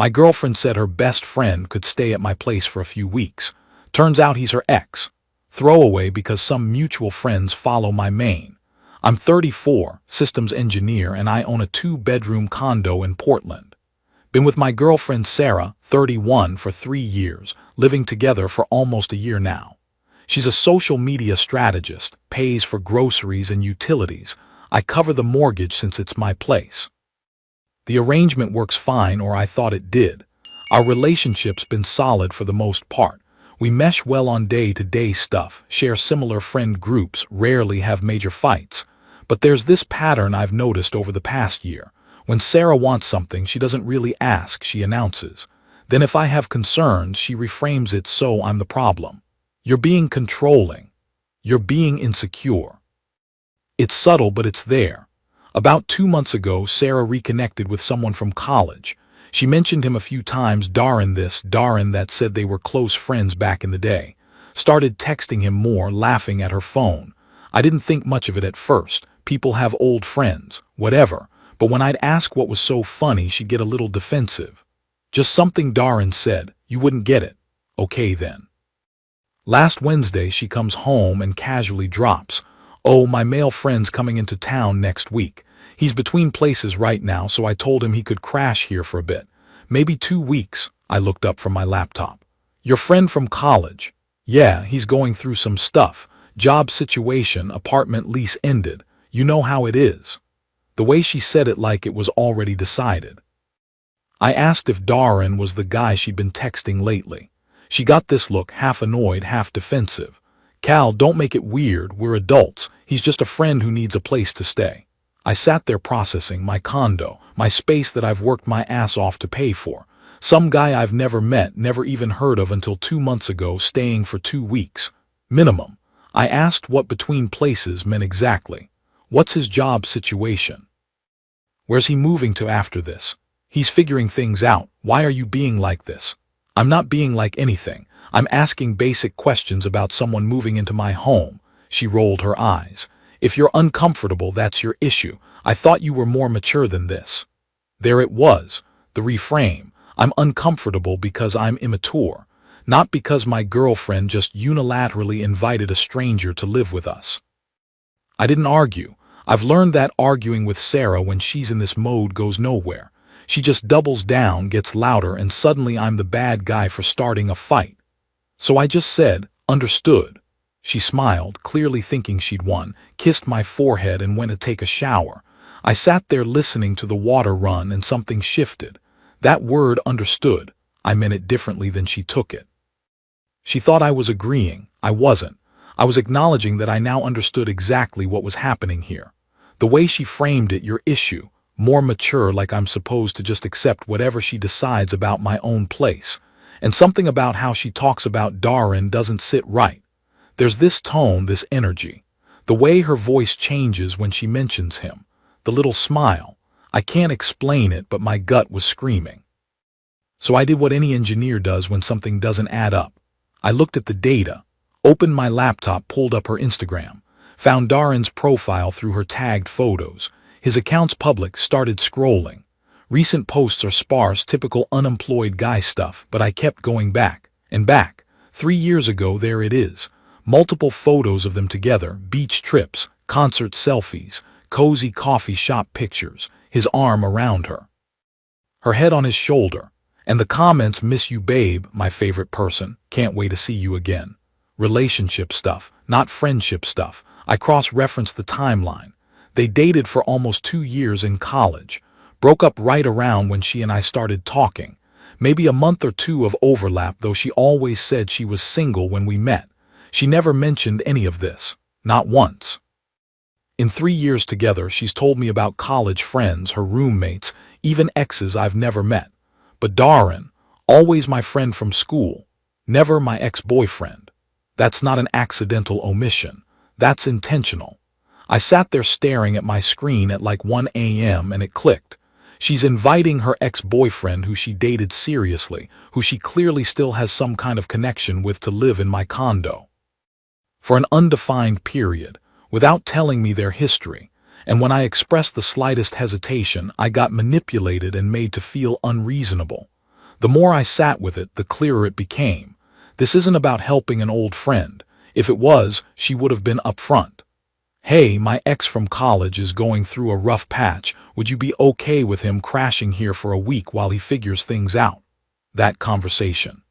My girlfriend said her best friend could stay at my place for a few weeks. Turns out he's her ex. Throwaway because some mutual friends follow my main. I'm 34, systems engineer, and I own a 2-bedroom condo in Portland. Been with my girlfriend Sarah, 31, for 3 years, living together for almost a year now. She's a social media strategist, pays for groceries and utilities. I cover the mortgage since it's my place. The arrangement works fine, or I thought it did. Our relationship's been solid for the most part. We mesh well on day-to-day stuff, share similar friend groups, rarely have major fights. But there's this pattern I've noticed over the past year. When Sarah wants something, she doesn't really ask, she announces. Then if I have concerns, she reframes it so I'm the problem. You're being controlling. You're being insecure. It's subtle, but it's there. About 2 months ago, Sarah reconnected with someone from college. She mentioned him a few times, Darren that said they were close friends back in the day. Started texting him more, laughing at her phone. I didn't think much of it at first. People have old friends, whatever. But when I'd ask what was so funny, she'd get a little defensive. Just something Darren said. You wouldn't get it. Okay then. Last Wednesday, she comes home and casually drops, "Oh, my male friend's coming into town next week. He's between places right now, so I told him he could crash here for a bit. Maybe 2 weeks." I looked up from my laptop. "Your friend from college?" "Yeah, he's going through some stuff. Job situation, apartment lease ended. You know how it is." The way she said it like it was already decided. I asked if Darren was the guy she'd been texting lately. She got this look, half annoyed, half defensive. "Cal, don't make it weird. We're adults. He's just a friend who needs a place to stay." I sat there processing my condo, my space that I've worked my ass off to pay for. Some guy I've never met, never even heard of until 2 months ago, staying for 2 weeks. Minimum. I asked what between places meant exactly. What's his job situation? Where's he moving to after this? He's figuring things out. Why are you being like this? I'm not being like anything. I'm asking basic questions about someone moving into my home. She rolled her eyes. If you're uncomfortable, that's your issue. I thought you were more mature than this. There it was, the reframe. I'm uncomfortable because I'm immature, not because my girlfriend just unilaterally invited a stranger to live with us. I didn't argue. I've learned that arguing with Sarah when she's in this mode goes nowhere. She just doubles down, gets louder, and suddenly I'm the bad guy for starting a fight. So I just said, "Understood." She smiled, clearly thinking she'd won, kissed my forehead, and went to take a shower. I sat there listening to the water run, and something shifted. That word, understood, I meant it differently than she took it. She thought I was agreeing. I wasn't. I was acknowledging that I now understood exactly what was happening here. The way she framed it, your issue, more mature, like I'm supposed to just accept whatever she decides about my own place. And something about how she talks about Darren doesn't sit right. There's this tone, this energy. The way her voice changes when she mentions him. The little smile. I can't explain it, but my gut was screaming. So I did what any engineer does when something doesn't add up. I looked at the data, opened my laptop, pulled up her Instagram, found Darren's profile through her tagged photos. His account's public, started scrolling. Recent posts are sparse, typical unemployed guy stuff, but I kept going back and back. 3 years ago, there it is. Multiple photos of them together, beach trips, concert selfies, cozy coffee shop pictures, his arm around her, her head on his shoulder, and the comments, "Miss you, babe, my favorite person, can't wait to see you again." Relationship stuff, not friendship stuff. I cross-referenced the timeline. They dated for almost 2 years in college, broke up right around when she and I started talking. Maybe a month or 2 of overlap, though she always said she was single when we met. She never mentioned any of this, not once. In 3 years together, she's told me about college friends, her roommates, even exes I've never met. But Darren, always my friend from school, never my ex-boyfriend. That's not an accidental omission. That's intentional. I sat there staring at my screen at like 1 a.m. and it clicked. She's inviting her ex-boyfriend, who she dated seriously, who she clearly still has some kind of connection with, to live in my condo. For an undefined period, without telling me their history, and when I expressed the slightest hesitation, I got manipulated and made to feel unreasonable. The more I sat with it, the clearer it became. This isn't about helping an old friend. If it was, she would have been upfront. Hey, my ex from college is going through a rough patch. Would you be okay with him crashing here for a week while he figures things out? That conversation.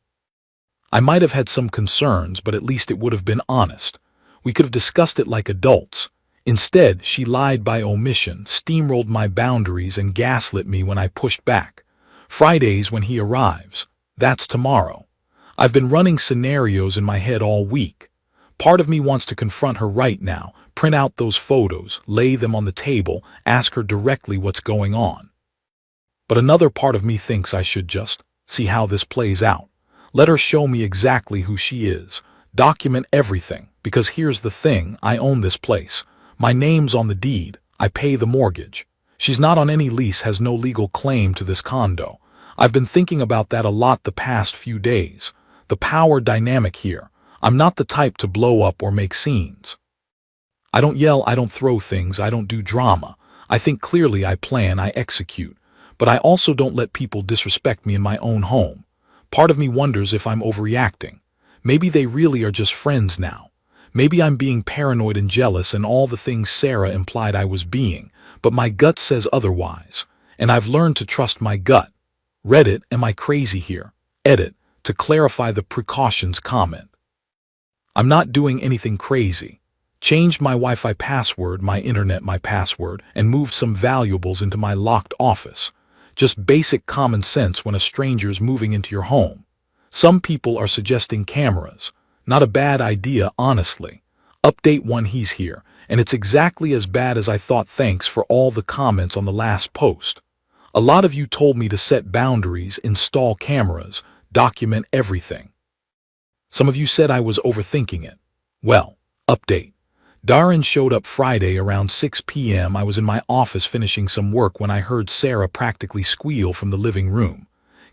I might have had some concerns, but at least it would have been honest. We could have discussed it like adults. Instead, she lied by omission, steamrolled my boundaries, and gaslit me when I pushed back. Fridays when he arrives. That's tomorrow. I've been running scenarios in my head all week. Part of me wants to confront her right now, print out those photos, lay them on the table, ask her directly what's going on. But another part of me thinks I should just see how this plays out. Let her show me exactly who she is. Document everything, because here's the thing, I own this place. My name's on the deed. I pay the mortgage. She's not on any lease, has no legal claim to this condo. I've been thinking about that a lot the past few days. The power dynamic here. I'm not the type to blow up or make scenes. I don't yell, I don't throw things, I don't do drama. I think clearly, I plan, I execute. But I also don't let people disrespect me in my own home. Part of me wonders if I'm overreacting. Maybe they really are just friends now. Maybe I'm being paranoid and jealous and all the things Sarah implied I was being, but my gut says otherwise. And I've learned to trust my gut. Reddit, am I crazy here? Edit, to clarify the precautions comment. I'm not doing anything crazy. Changed my Wi-Fi password, my internet my password, and moved some valuables into my locked office. Just basic common sense when a stranger's moving into your home. Some people are suggesting cameras. Not a bad idea, honestly. Update 1, he's here, and it's exactly as bad as I thought. Thanks for all the comments on the last post. A lot of you told me to set boundaries, install cameras, document everything. Some of you said I was overthinking it. Well, update. Darren showed up Friday around 6 p.m. I was in my office finishing some work when I heard Sarah practically squeal from the living room.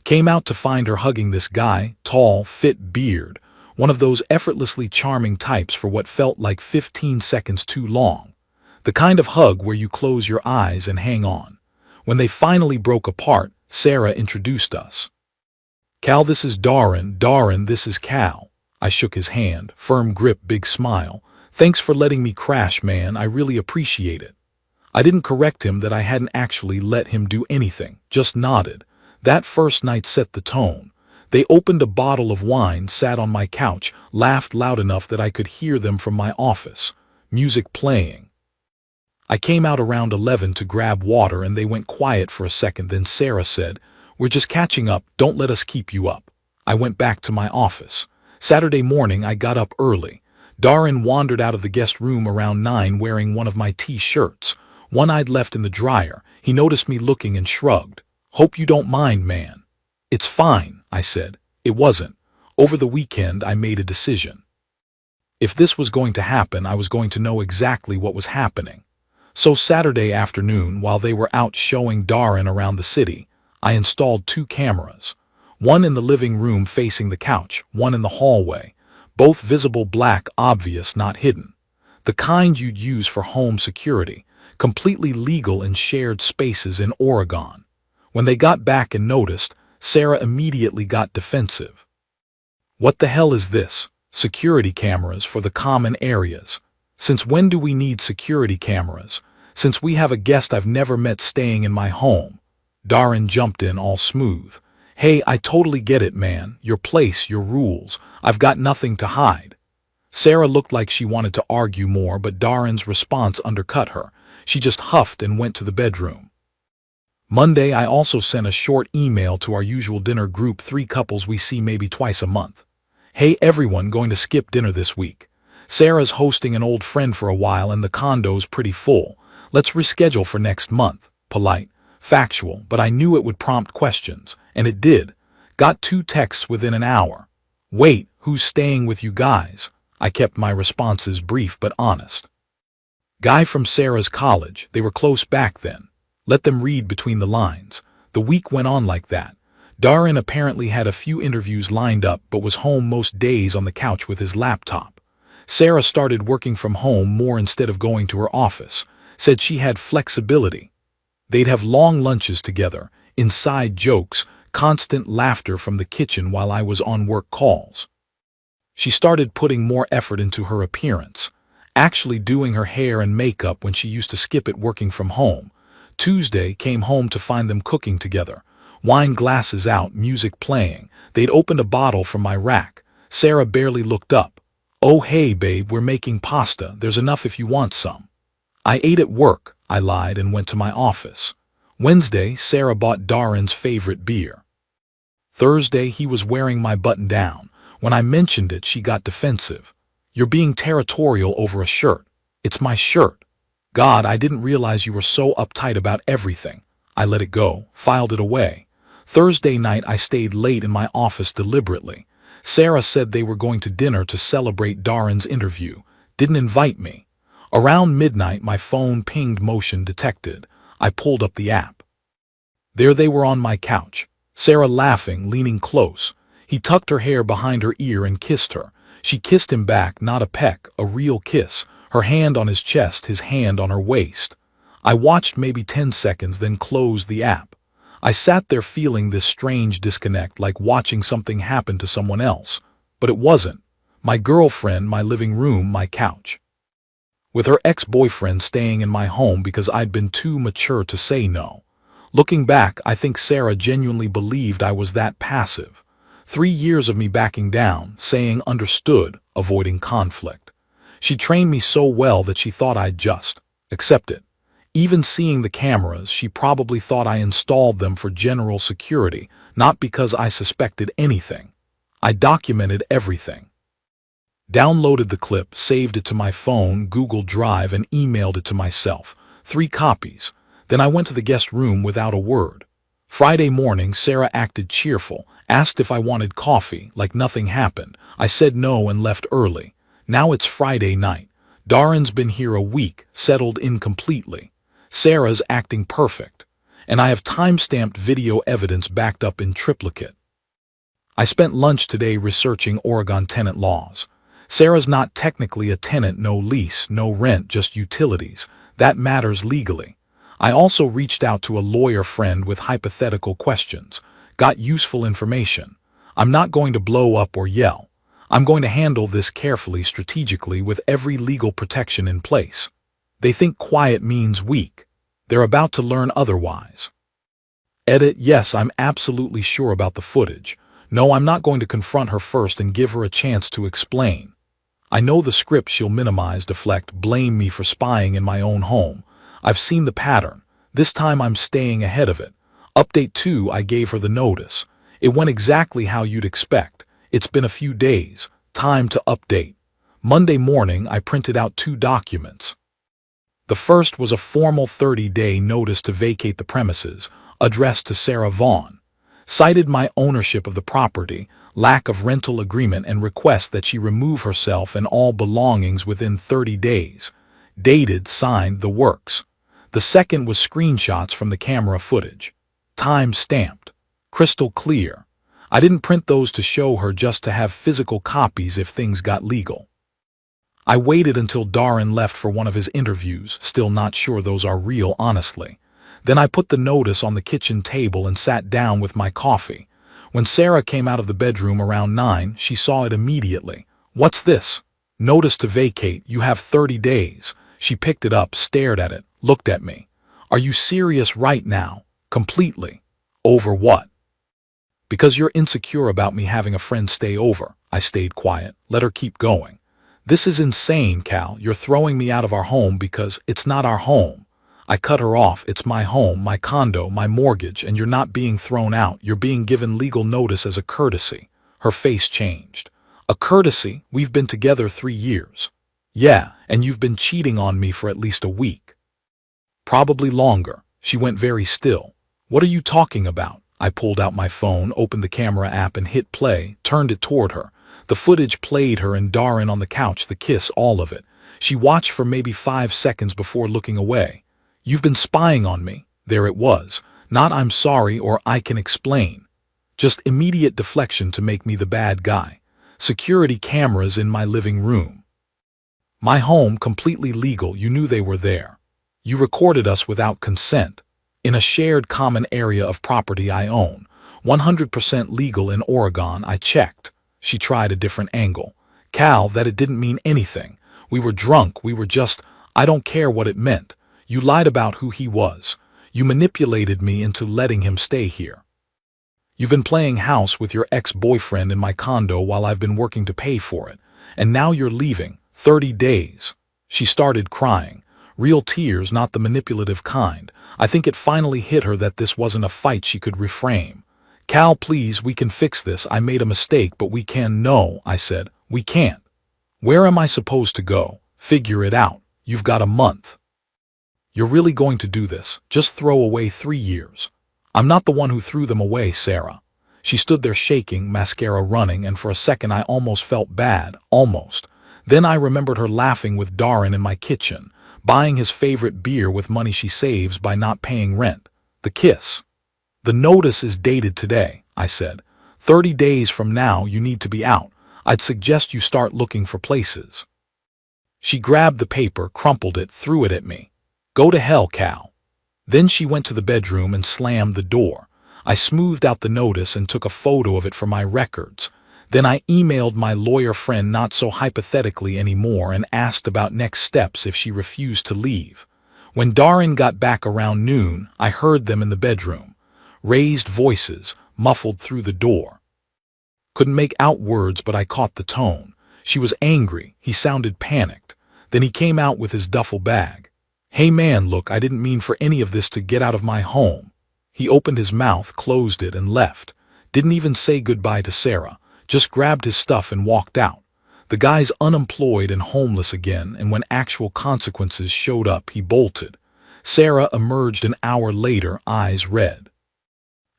Came out to find her hugging this guy, tall, fit beard, one of those effortlessly charming types for what felt like 15 seconds too long. The kind of hug where you close your eyes and hang on. When they finally broke apart, Sarah introduced us. Cal, this is Darren. Darren, this is Cal. I shook his hand, firm grip, big smile. Thanks for letting me crash, man. I really appreciate it. I didn't correct him that I hadn't actually let him do anything, just nodded. That first night set the tone. They opened a bottle of wine, sat on my couch, laughed loud enough that I could hear them from my office. Music playing. I came out around 11 to grab water and they went quiet for a second. Then Sarah said, "We're just catching up, don't let us keep you up." I went back to my office. Saturday morning I got up early. Darren wandered out of the guest room around 9 wearing one of my t-shirts, one I'd left in the dryer. He noticed me looking and shrugged. "Hope you don't mind, man." "It's fine," I said. It wasn't. Over the weekend I made a decision. If this was going to happen, I was going to know exactly what was happening. So Saturday afternoon, while they were out showing Darren around the city, I installed 2 cameras. One in the living room facing the couch, one in the hallway. Both visible, black, obvious, not hidden. The kind you'd use for home security, completely legal in shared spaces in Oregon. When they got back and noticed, Sarah immediately got defensive. "What the hell is this? Security cameras for the common areas. Since when do we need security cameras? Since we have a guest I've never met staying in my home." Darren jumped in all smooth. "Hey, I totally get it, man. Your place, your rules. I've got nothing to hide." Sarah looked like she wanted to argue more, but Darren's response undercut her. She just huffed and went to the bedroom. Monday, I also sent a short email to our usual dinner group, 3 couples we see maybe twice a month. "Hey, everyone, going to skip dinner this week. Sarah's hosting an old friend for a while and the condo's pretty full. Let's reschedule for next month." Polite, factual, but I knew it would prompt questions, and it did. Got 2 texts within an hour. "Wait, who's staying with you guys?" I kept my responses brief but honest. "Guy from Sarah's college. They were close back then." Let them read between the lines. The week went on like that. Darren apparently had a few interviews lined up but was home most days on the couch with his laptop. Sarah started working from home more instead of going to her office. Said she had flexibility. They'd have long lunches together, inside jokes, constant laughter from the kitchen while I was on work calls. She started putting more effort into her appearance, actually doing her hair and makeup when she used to skip it working from home. Tuesday came home to find them cooking together. Wine glasses out, music playing. They'd opened a bottle from my rack. Sarah barely looked up. "Oh hey babe, we're making pasta. There's enough if you want some." "I ate at work," I lied and went to my office. Wednesday, Sarah bought Darren's favorite beer. Thursday, he was wearing my button down. When I mentioned it, she got defensive. "You're being territorial over a shirt." "It's my shirt." "God, I didn't realize you were so uptight about everything." I let it go, filed it away. Thursday night, I stayed late in my office deliberately. Sarah said they were going to dinner to celebrate Darren's interview. Didn't invite me. Around midnight, my phone pinged motion detected. I pulled up the app. There they were on my couch. Sarah laughing, leaning close. He tucked her hair behind her ear and kissed her. She kissed him back, not a peck, a real kiss. Her hand on his chest, his hand on her waist. I watched maybe 10 seconds, then closed the app. I sat there feeling this strange disconnect, like watching something happen to someone else. But it wasn't. My girlfriend, my living room, my couch. With her ex-boyfriend staying in my home because I'd been too mature to say no. Looking back, I think Sarah genuinely believed I was that passive. 3 years of me backing down, saying understood, avoiding conflict. She trained me so well that she thought I'd just accept it. Even seeing the cameras, she probably thought I installed them for general security, not because I suspected anything. I documented everything. Downloaded the clip, saved it to my phone, Google Drive, and emailed it to myself. 3 copies. Then I went to the guest room without a word. Friday morning, Sarah acted cheerful, asked if I wanted coffee, like nothing happened. I said no and left early. Now it's Friday night. Darren's been here a week, settled in completely. Sarah's acting perfect. And I have time-stamped video evidence backed up in triplicate. I spent lunch today researching Oregon tenant laws. Sarah's not technically a tenant, no lease, no rent, just utilities. That matters legally. I also reached out to a lawyer friend with hypothetical questions. Got useful information. I'm not going to blow up or yell. I'm going to handle this carefully, strategically, with every legal protection in place. They think quiet means weak. They're about to learn otherwise. Edit: yes, I'm absolutely sure about the footage. No, I'm not going to confront her first and give her a chance to explain. I know the script. She'll minimize, deflect, blame me for spying in my own home. I've seen the pattern. This time I'm staying ahead of it. Update 2, I gave her the notice. It went exactly how you'd expect. It's been a few days. Time to update. Monday morning, I printed out 2 documents. The first was a formal 30-day notice to vacate the premises, addressed to Sarah Vaughn. Cited my ownership of the property, lack of rental agreement, and request that she remove herself and all belongings within 30 days. Dated, signed, the works. The second was screenshots from the camera footage. Time stamped. Crystal clear. I didn't print those to show her, just to have physical copies if things got legal. I waited until Darren left for one of his interviews, still not sure those are real, honestly. Then I put the notice on the kitchen table and sat down with my coffee. When Sarah came out of the bedroom around 9, she saw it immediately. "What's this?" "Notice to vacate. You have 30 days. She picked it up, stared at it, looked at me. "Are you serious right now?" "Completely." "Over what?" "Because you're insecure about me having a friend stay over." I stayed quiet, let her keep going. "This is insane, Cal. You're throwing me out of our home because it's not our home." I cut her off. "It's my home, my condo, my mortgage, and you're not being thrown out. You're being given legal notice as a courtesy." Her face changed. "A courtesy? We've been together 3 years. "Yeah, and you've been cheating on me for at least a week." "Probably longer." She went very still. "What are you talking about?" I pulled out my phone, opened the camera app and hit play, turned it toward her. The footage played, her and Darren on the couch, the kiss, all of it. She watched for maybe 5 seconds before looking away. "You've been spying on me." There it was. Not "I'm sorry" or "I can explain." Just immediate deflection to make me the bad guy. Security cameras in my living room. My home, completely legal. You knew they were there. You recorded us without consent. In a shared common area of property I own. 100% legal in Oregon, I checked. She tried a different angle. Cal, that it didn't mean anything. We were drunk, we were just, I don't care what it meant. You lied about who he was. You manipulated me into letting him stay here. You've been playing house with your ex-boyfriend in my condo while I've been working to pay for it. And now you're leaving. 30 days. She started crying. Real tears, not the manipulative kind. I think it finally hit her that this wasn't a fight she could reframe. Cal, please, we can fix this. I made a mistake, but we can. No, I said. We can't. Where am I supposed to go? Figure it out. You've got a month. You're really going to do this? Just throw away 3 years. I'm not the one who threw them away, Sarah. She stood there shaking, mascara running, and for a second I almost felt bad. Almost. Then I remembered her laughing with Darren in my kitchen, buying his favorite beer with money she saves by not paying rent. The kiss. The notice is dated today, I said. 30 days from now you need to be out. I'd suggest you start looking for places. She grabbed the paper, crumpled it, threw it at me. Go to hell, Cal. Then she went to the bedroom and slammed the door. I smoothed out the notice and took a photo of it for my records. Then I emailed my lawyer friend not so hypothetically anymore and asked about next steps if she refused to leave. When Darren got back around noon, I heard them in the bedroom. Raised voices, muffled through the door. Couldn't make out words, but I caught the tone. She was angry. He sounded panicked. Then he came out with his duffel bag. Hey man, look, I didn't mean for any of this to get out of my home. He opened his mouth, closed it, and left. Didn't even say goodbye to Sarah. Just grabbed his stuff and walked out. The guy's unemployed and homeless again, and when actual consequences showed up, he bolted. Sarah emerged an hour later, eyes red.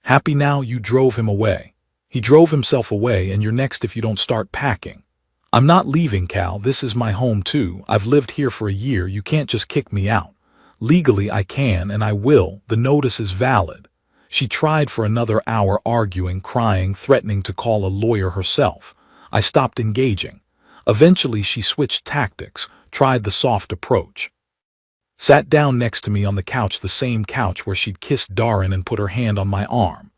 Happy now? You drove him away. He drove himself away, and you're next if you don't start packing. I'm not leaving, Cal. This is my home too. I've lived here for a year. You can't just kick me out. Legally I can, and I will. The notice is valid. She tried for another hour, arguing, crying, threatening to call a lawyer herself. I stopped engaging. Eventually she switched tactics, tried the soft approach. Sat down next to me on the couch, the same couch where she'd kissed Darren, and put her hand on my arm.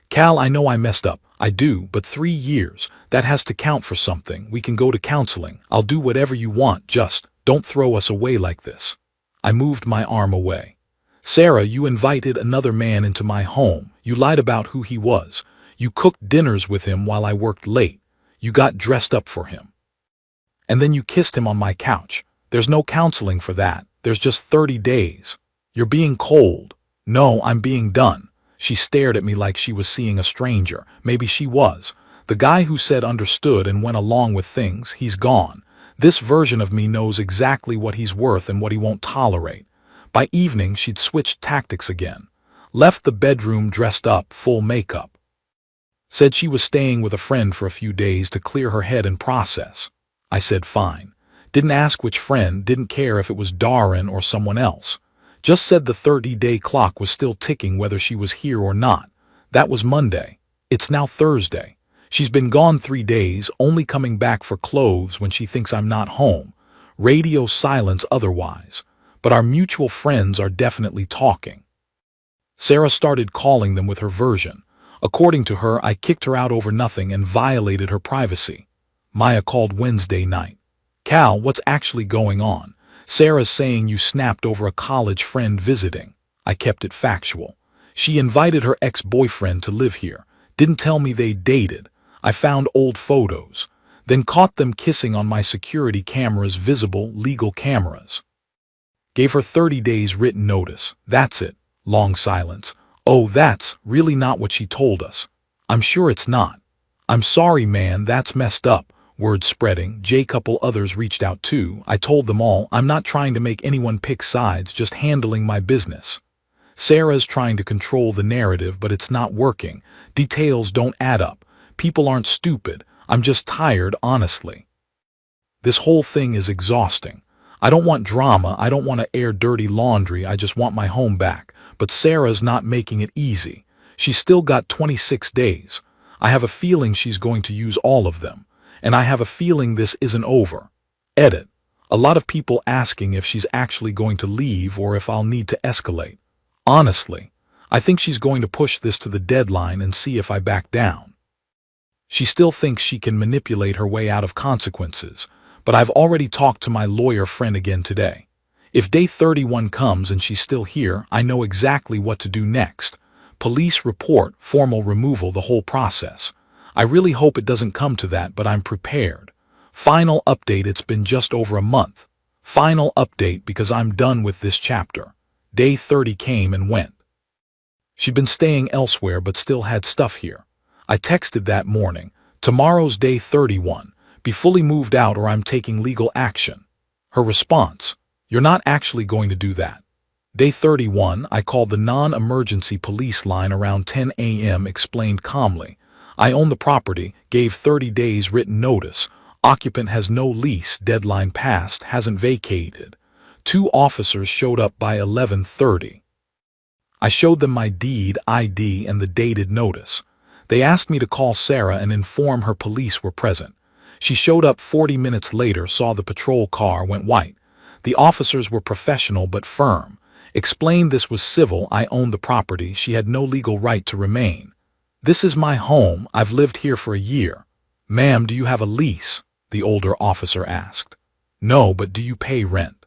Cal, I know I messed up. I do, but 3 years, that has to count for something. We can go to counseling. I'll do whatever you want, just don't throw us away like this. I moved my arm away. Sarah, you invited another man into my home. You lied about who he was. You cooked dinners with him while I worked late. You got dressed up for him. And then you kissed him on my couch. There's no counseling for that. There's just 30 days. You're being cold. No, I'm being done. She stared at me like she was seeing a stranger. Maybe she was. The guy who said understood and went along with things, he's gone. This version of me knows exactly what he's worth and what he won't tolerate. By evening, she'd switched tactics again. Left the bedroom dressed up, full makeup. Said she was staying with a friend for a few days to clear her head and process. I said fine. Didn't ask which friend, didn't care if it was Darren or someone else. Just said the 30-day clock was still ticking whether she was here or not. That was Monday. It's now Thursday. She's been gone 3 days, only coming back for clothes when she thinks I'm not home. Radio silence otherwise. But our mutual friends are definitely talking. Sarah started calling them with her version. According to her, I kicked her out over nothing and violated her privacy. Maya called Wednesday night. Cal, what's actually going on? Sarah's saying you snapped over a college friend visiting. I kept it factual. She invited her ex-boyfriend to live here. Didn't tell me they dated. I found old photos. Then caught them kissing on my security cameras, visible, legal cameras. Gave her 30 days written notice. That's it. Long silence. Oh, that's really not what she told us. I'm sure it's not. I'm sorry, man, that's messed up. Word spreading. Couple others reached out too. I told them all, I'm not trying to make anyone pick sides, just handling my business. Sarah's trying to control the narrative, but it's not working. Details don't add up. People aren't stupid. I'm just tired, honestly. This whole thing is exhausting. I don't want drama. I don't want to air dirty laundry. I just want my home back. But Sarah's not making it easy. She's still got 26 days. I have a feeling she's going to use all of them. And I have a feeling this isn't over. Edit. A lot of people asking if she's actually going to leave or if I'll need to escalate. Honestly, I think she's going to push this to the deadline and see if I back down. She still thinks she can manipulate her way out of consequences, but I've already talked to my lawyer friend again today. If day 31 comes and she's still here, I know exactly what to do next. Police report, formal removal, the whole process. I really hope it doesn't come to that, but I'm prepared. Final update, it's been just over a month. Final update because I'm done with this chapter. Day 30 came and went. She'd been staying elsewhere but still had stuff here. I texted that morning, tomorrow's day 31. Be fully moved out or I'm taking legal action. Her response, you're not actually going to do that. Day 31, I called the non-emergency police line around 10 a.m., explained calmly. I own the property, gave 30 days written notice. Occupant has no lease, deadline passed, hasn't vacated. 2 officers showed up by 11:30. I showed them my deed, ID, and the dated notice. They asked me to call Sarah and inform her police were present. She showed up 40 minutes later, saw the patrol car, went white. The officers were professional but firm. Explained this was civil, I owned the property, she had no legal right to remain. This is my home, I've lived here for a year. Ma'am, do you have a lease? The older officer asked. No, but do you pay rent?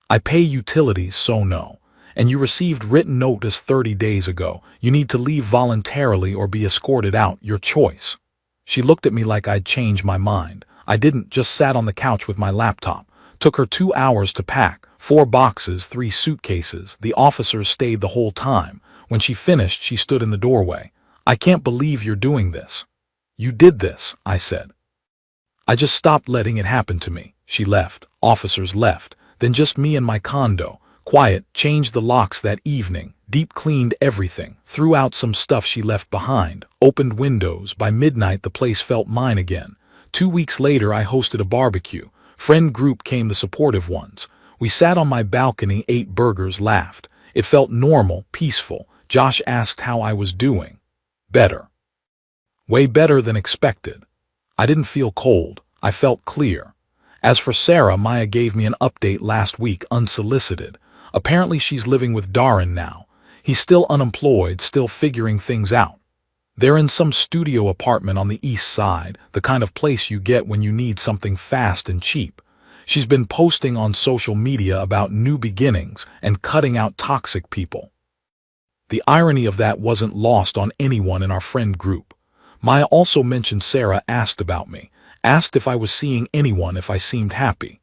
I pay utilities, so no. And you received written notice 30 days ago. You need to leave voluntarily or be escorted out, your choice. She looked at me like I'd changed my mind. I didn't, just sat on the couch with my laptop. Took her 2 hours to pack, 4 boxes, 3 suitcases. The officers stayed the whole time. When she finished, she stood in the doorway. I can't believe you're doing this. You did this, I said. I just stopped letting it happen to me. She left. Officers left. Then just me and my condo. Quiet, changed the locks that evening, deep cleaned everything, threw out some stuff she left behind, opened windows. By midnight, the place felt mine again. 2 weeks later, I hosted a barbecue. Friend group came, the supportive ones. We sat on my balcony, ate burgers, laughed. It felt normal, peaceful. Josh asked how I was doing. Better. Way better than expected. I didn't feel cold. I felt clear. As for Sarah, Maya gave me an update last week, unsolicited. Apparently she's living with Darren now. He's still unemployed, still figuring things out. They're in some studio apartment on the east side, the kind of place you get when you need something fast and cheap. She's been posting on social media about new beginnings and cutting out toxic people. The irony of that wasn't lost on anyone in our friend group. Maya also mentioned Sarah asked about me, asked if I was seeing anyone, if I seemed happy.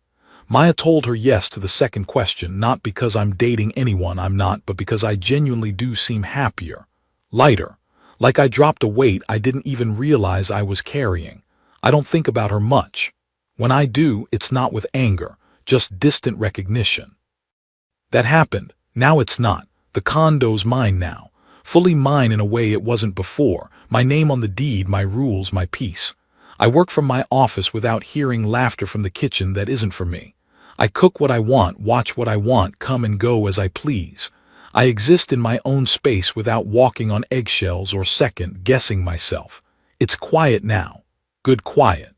Maya told her yes to the second question, not because I'm dating anyone I'm not, but because I genuinely do seem happier, lighter. Like I dropped a weight I didn't even realize I was carrying. I don't think about her much. When I do, it's not with anger, just distant recognition. That happened. Now it's not. The condo's mine now. Fully mine in a way it wasn't before. My name on the deed, my rules, my peace. I work from my office without hearing laughter from the kitchen that isn't for me. I cook what I want, watch what I want, come and go as I please. I exist in my own space without walking on eggshells or second-guessing myself. It's quiet now. Good quiet.